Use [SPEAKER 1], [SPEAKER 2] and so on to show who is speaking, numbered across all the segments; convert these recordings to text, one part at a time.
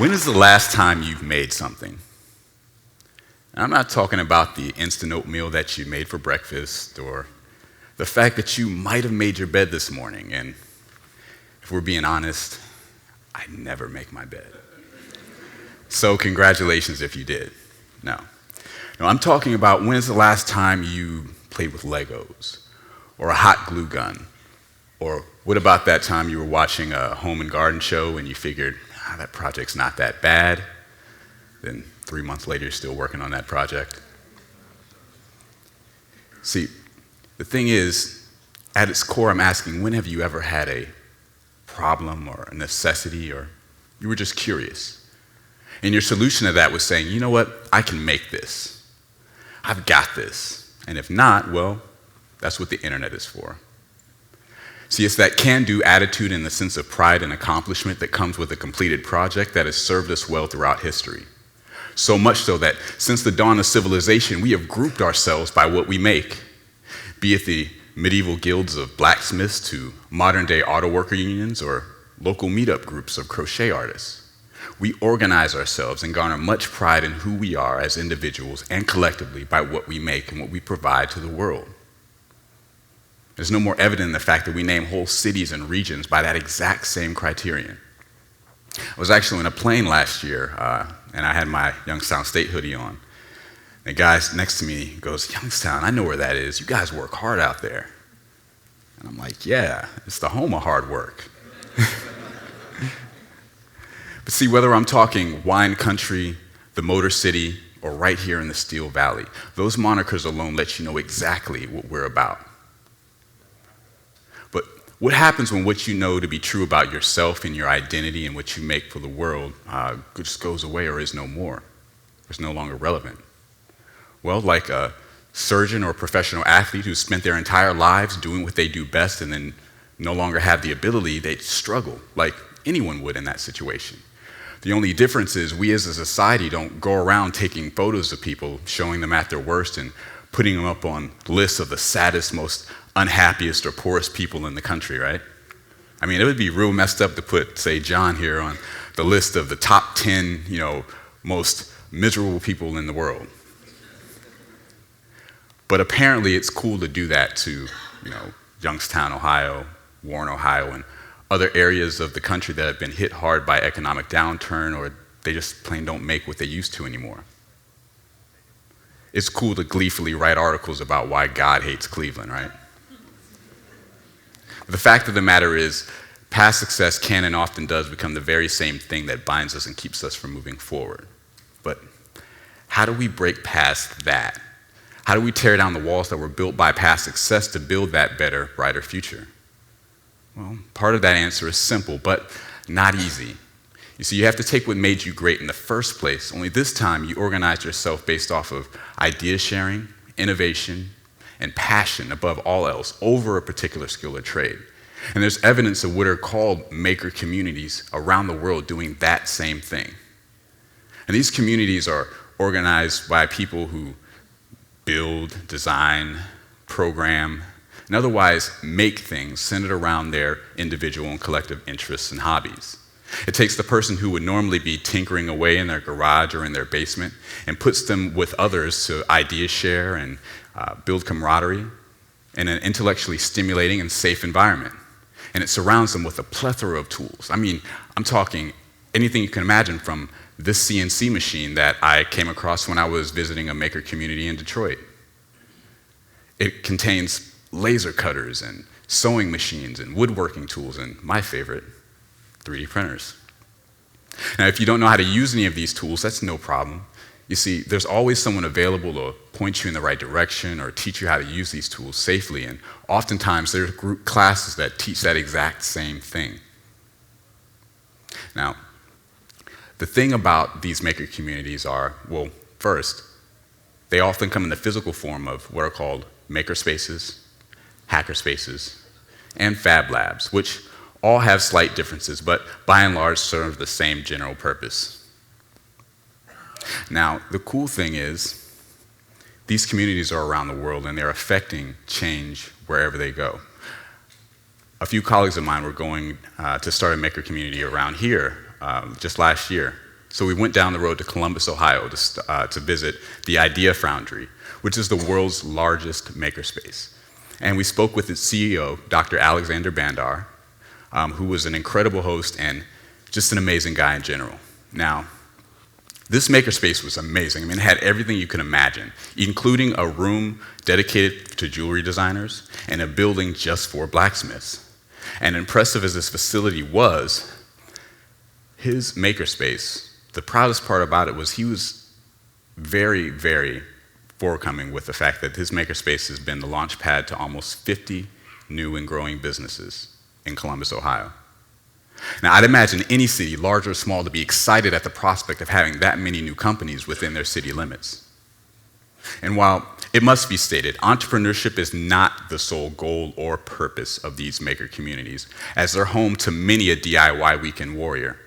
[SPEAKER 1] When is the last time you've made something? And I'm not talking about the instant oatmeal that you made for breakfast or the fact that you might have made your bed this morning. And if we're being honest, I never make my bed. So congratulations if you did. No, I'm talking about when is the last time you played with Legos or a hot glue gun? Or what about that time you were watching a home and garden show and you figured, that project's not that bad. Then 3 months later, you're still working on that project. See, the thing is, at its core, I'm asking, when have you ever had a problem or a necessity, or you were just curious? And your solution to that was saying, you know what, I can make this. I've got this. And if not, well, that's what the internet is for. See, it's that can-do attitude and the sense of pride and accomplishment that comes with a completed project that has served us well throughout history. So much so that since the dawn of civilization, we have grouped ourselves by what we make, be it the medieval guilds of blacksmiths to modern-day auto worker unions or local meetup groups of crochet artists. We organize ourselves and garner much pride in who we are as individuals and collectively by what we make and what we provide to the world. There's no more evident in the fact that we name whole cities and regions by that exact same criterion. I was actually in a plane last year, and I had my Youngstown State hoodie on. The guy next to me goes, "Youngstown, I know where that is. You guys work hard out there." And I'm like, "Yeah, it's the home of hard work." But see, whether I'm talking wine country, the Motor City, or right here in the Steel Valley, those monikers alone let you know exactly what we're about. But what happens when what you know to be true about yourself and your identity and what you make for the world just goes away or is no more, or is no longer relevant? Well, like a surgeon or professional athlete who spent their entire lives doing what they do best and then no longer have the ability, they struggle like anyone would in that situation. The only difference is we as a society don't go around taking photos of people, showing them at their worst and putting them up on lists of the saddest, most unhappiest or poorest people in the country, right? I mean, it would be real messed up to put, say, John here on the list of the top 10, most miserable people in the world. But apparently it's cool to do that to, Youngstown, Ohio, Warren, Ohio, and other areas of the country that have been hit hard by economic downturn, or they just plain don't make what they used to anymore. It's cool to gleefully write articles about why God hates Cleveland, right? But the fact of the matter is, past success can and often does become the very same thing that binds us and keeps us from moving forward. But how do we break past that? How do we tear down the walls that were built by past success to build that better, brighter future? Well, part of that answer is simple, but not easy. You see, you have to take what made you great in the first place, only this time you organized yourself based off of idea sharing, innovation, and passion above all else over a particular skill or trade. And there's evidence of what are called maker communities around the world doing that same thing. And these communities are organized by people who build, design, program, and otherwise make things centered around their individual and collective interests and hobbies. It takes the person who would normally be tinkering away in their garage or in their basement and puts them with others to idea share and build camaraderie in an intellectually stimulating and safe environment. And it surrounds them with a plethora of tools. I mean, I'm talking anything you can imagine, from this CNC machine that I came across when I was visiting a maker community in Detroit. It contains laser cutters and sewing machines and woodworking tools and, my favorite, 3D printers. Now, if you don't know how to use any of these tools, that's no problem. You see, there's always someone available to point you in the right direction or teach you how to use these tools safely, and oftentimes there are group classes that teach that exact same thing. Now, the thing about these maker communities are, well, first, they often come in the physical form of what are called maker spaces, hacker spaces, and fab labs, which all have slight differences, but by and large serve the same general purpose. Now, the cool thing is, these communities are around the world and they're affecting change wherever they go. A few colleagues of mine were going to start a maker community around here just last year. So we went down the road to Columbus, Ohio to visit the Idea Foundry, which is the world's largest makerspace. And we spoke with its CEO, Dr. Alexander Bandar, who was an incredible host and just an amazing guy in general. Now, this makerspace was amazing. I mean, it had everything you could imagine, including a room dedicated to jewelry designers and a building just for blacksmiths. And impressive as this facility was, his makerspace, the proudest part about it was he was very, very forthcoming with the fact that his makerspace has been the launch pad to almost 50 new and growing businesses in Columbus, Ohio. Now, I'd imagine any city, large or small, to be excited at the prospect of having that many new companies within their city limits. And while it must be stated, entrepreneurship is not the sole goal or purpose of these maker communities, as they're home to many a DIY weekend warrior.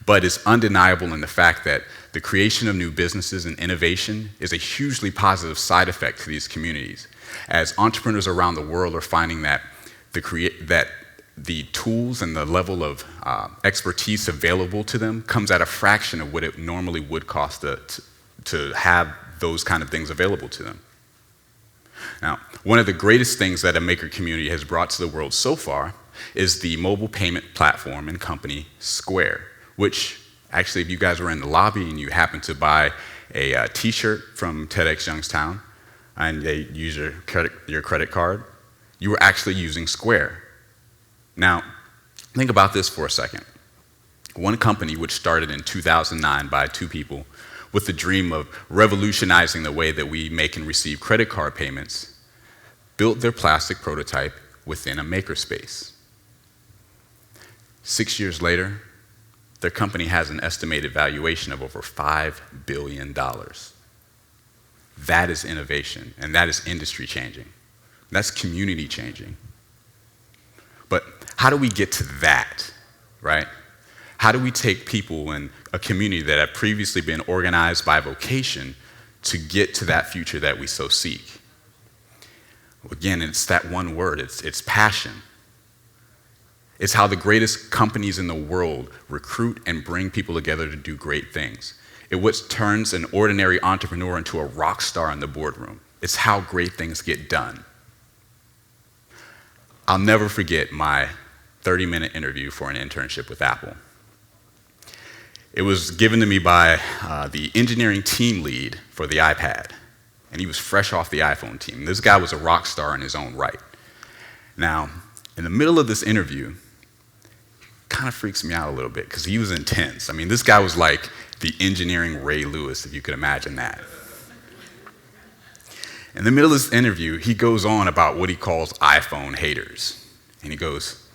[SPEAKER 1] But it's undeniable in the fact that the creation of new businesses and innovation is a hugely positive side effect to these communities, as entrepreneurs around the world are finding that the tools and the level of expertise available to them comes at a fraction of what it normally would cost to have those kind of things available to them. Now, one of the greatest things that a maker community has brought to the world so far is the mobile payment platform and company Square, which actually, if you guys were in the lobby and you happened to buy a t-shirt from TEDxYoungstown and they use your credit card, you were actually using Square. Now, think about this for a second. One company which started in 2009 by two people with the dream of revolutionizing the way that we make and receive credit card payments built their plastic prototype within a makerspace. 6 years later, their company has an estimated valuation of over $5 billion. That is innovation, and that is industry changing. That's community changing. But how do we get to that, right? How do we take people in a community that had previously been organized by vocation to get to that future that we so seek? Again, it's that one word, it's passion. It's how the greatest companies in the world recruit and bring people together to do great things. It's what turns an ordinary entrepreneur into a rock star in the boardroom. It's how great things get done. I'll never forget my 30-minute interview for an internship with Apple. It was given to me by the engineering team lead for the iPad, and he was fresh off the iPhone team. This guy was a rock star in his own right. Now, in the middle of this interview, kind of freaks me out a little bit because he was intense. I mean, this guy was like the engineering Ray Lewis, if you could imagine that. In the middle of this interview, he goes on about what he calls iPhone haters. And he goes,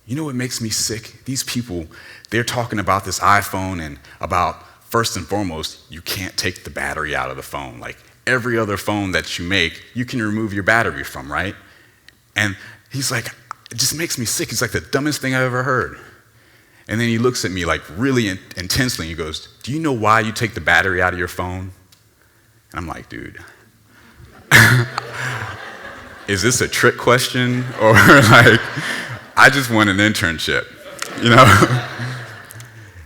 [SPEAKER 1] you know what makes me sick? These people, they're talking about this iPhone and about, first and foremost, you can't take the battery out of the phone. Like every other phone that you make, you can remove your battery from, right? And he's like, it just makes me sick. It's like the dumbest thing I've ever heard. And then he looks at me like really intensely and he goes, do you know why you take the battery out of your phone? And I'm like, dude, is this a trick question? Or like, I just want an internship, you know?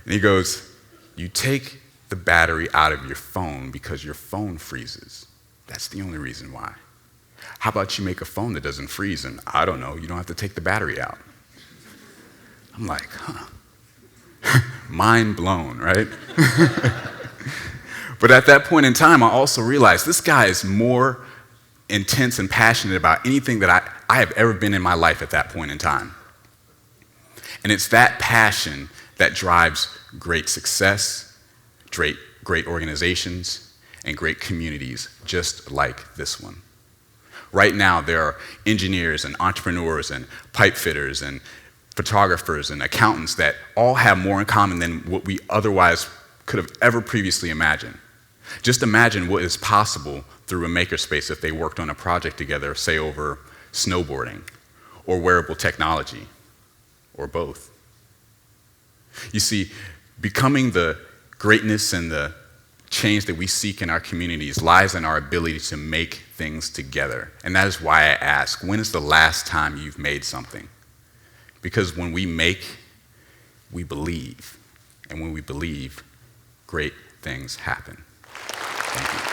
[SPEAKER 1] And he goes, you take the battery out of your phone because your phone freezes. That's the only reason why. How about you make a phone that doesn't freeze and, I don't know, you don't have to take the battery out. I'm like, huh. Mind blown, right? But at that point in time, I also realized this guy is more intense and passionate about anything that I have ever been in my life at that point in time. And it's that passion that drives great success, great organizations, and great communities just like this one. Right now, there are engineers and entrepreneurs and pipe fitters and photographers and accountants that all have more in common than what we otherwise could have ever previously imagined. Just imagine what is possible through a makerspace if they worked on a project together, say over snowboarding or wearable technology or both. You see, becoming the greatness and the change that we seek in our communities lies in our ability to make things together. And that is why I ask, when is the last time you've made something? Because when we make, we believe. And when we believe, great things happen. Thank you.